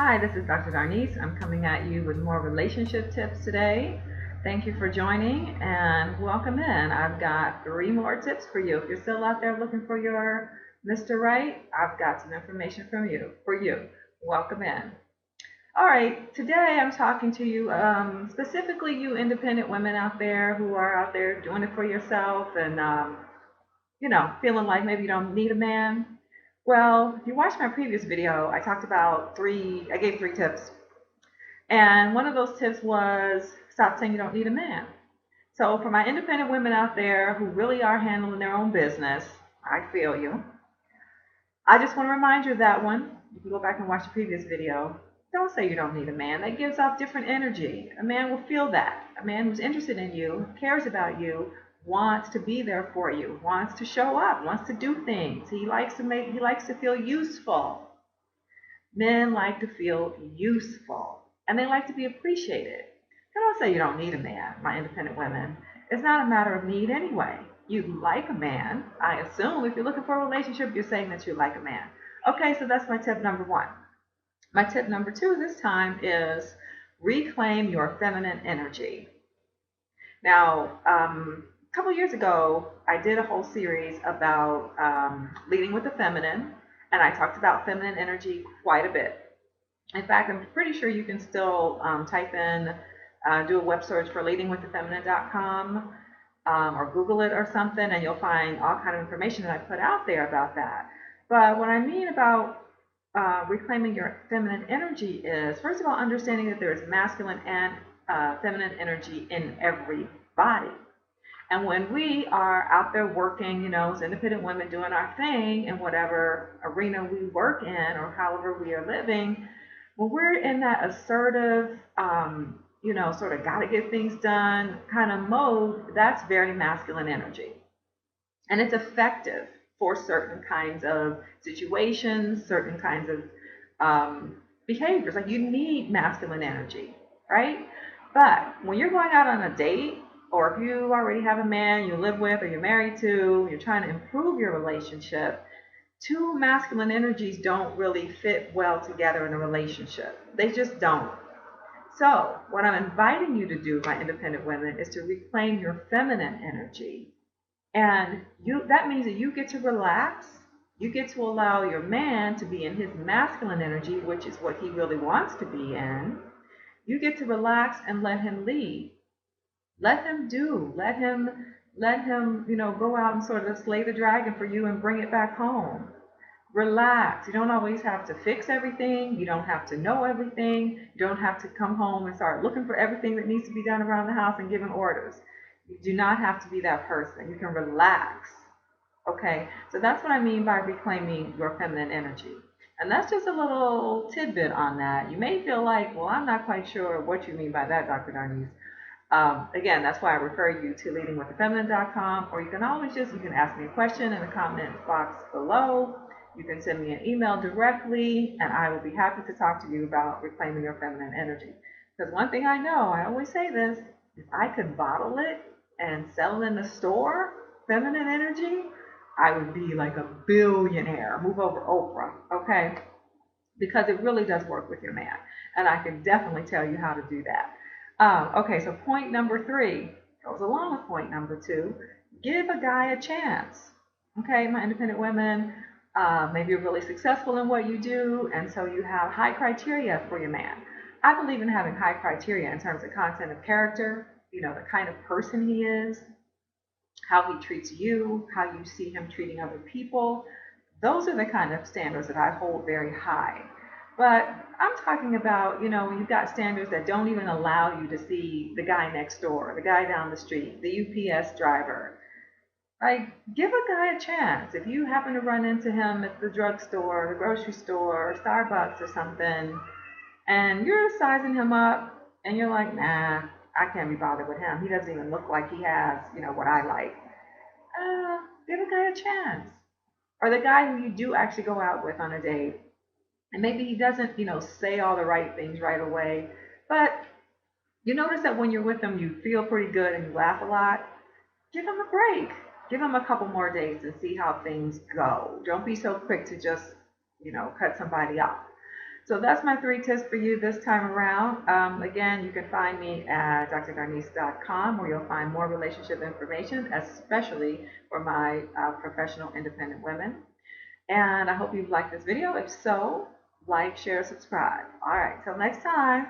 Hi, this is Dr. Darnise. I'm coming at you with more relationship tips today. Thank you for joining and welcome in. I've got 3 more tips for you. If you're still out there looking for your Mr. Right, I've got some information for you. Welcome in. All right, today I'm talking to you, specifically you independent women out there who are out there doing it for yourself and feeling like maybe you don't need a man. Well, if you watched my previous video, I gave 3 tips. And one of those tips was stop saying you don't need a man. So for my independent women out there who really are handling their own business, I feel you. I just want to remind you of that one. You can go back and watch the previous video. Don't say you don't need a man. That gives off different energy. A man will feel that. A man who's interested in you, cares about you, wants to be there for you, wants to show up, wants to do things. He likes to feel useful. Men like to feel useful and they like to be appreciated. Don't say you don't need a man, my independent women. It's not a matter of need anyway. You like a man. I assume if you're looking for a relationship, you're saying that you like a man. Okay, so that's my tip number 1. My tip number 2 this time is reclaim your feminine energy. Now, a couple years ago, I did a whole series about leading with the feminine, and I talked about feminine energy quite a bit. In fact, I'm pretty sure you can still type in, do a web search for leadingwiththefeminine.com or Google it or something, and you'll find all kind of information that I put out there about that. But what I mean about reclaiming your feminine energy is, first of all, understanding that there is masculine and feminine energy in every body. And when we are out there working, as independent women doing our thing in whatever arena we work in or however we are living, when we're in that assertive, sort of gotta get things done kind of mode, that's very masculine energy. And it's effective for certain kinds of situations, certain kinds of behaviors. Like you need masculine energy, right? But when you're going out on a date, or if you already have a man you live with or you're married to, you're trying to improve your relationship, 2 masculine energies don't really fit well together in a relationship. They just don't. So what I'm inviting you to do, my independent women, is to reclaim your feminine energy. And that means that you get to relax. You get to allow your man to be in his masculine energy, which is what he really wants to be in. You get to relax and let him lead. Let him do. Let him, go out and sort of slay the dragon for you and bring it back home. Relax. You don't always have to fix everything. You don't have to know everything. You don't have to come home and start looking for everything that needs to be done around the house and giving orders. You do not have to be that person. You can relax. Okay? So that's what I mean by reclaiming your feminine energy. And that's just a little tidbit on that. You may feel like, well, I'm not quite sure what you mean by that, Dr. Darnise. Again, that's why I refer you to leadingwiththefeminine.com, or you can ask me a question in the comment box below. You can send me an email directly, and I will be happy to talk to you about reclaiming your feminine energy. Because one thing I know, I always say this, if I could bottle it and sell it in the store, feminine energy, I would be like a billionaire. Move over Oprah, okay? Because it really does work with your man. And I can definitely tell you how to do that. Okay, so point number 3 goes along with point number 2. Give a guy a chance. Okay, my independent women, maybe you're really successful in what you do, and so you have high criteria for your man. I believe in having high criteria in terms of content of character, the kind of person he is, how he treats you, how you see him treating other people. Those are the kind of standards that I hold very high. But I'm talking about, when you've got standards that don't even allow you to see the guy next door, the guy down the street, the UPS driver. Like, give a guy a chance. If you happen to run into him at the drugstore, the grocery store, Starbucks or something, and you're sizing him up, and you're like, nah, I can't be bothered with him. He doesn't even look like he has, what I like. Give a guy a chance. Or the guy who you do actually go out with on a date, and maybe he doesn't, say all the right things right away, but you notice that when you're with him, you feel pretty good and you laugh a lot. Give him a break. Give him a couple more days and see how things go. Don't be so quick to just, cut somebody off. So that's my 3 tips for you this time around. Again, you can find me at DrDarnise's.com, where you'll find more relationship information, especially for my professional independent women. And I hope you've liked this video. If so, like, share, subscribe. All right, till next time.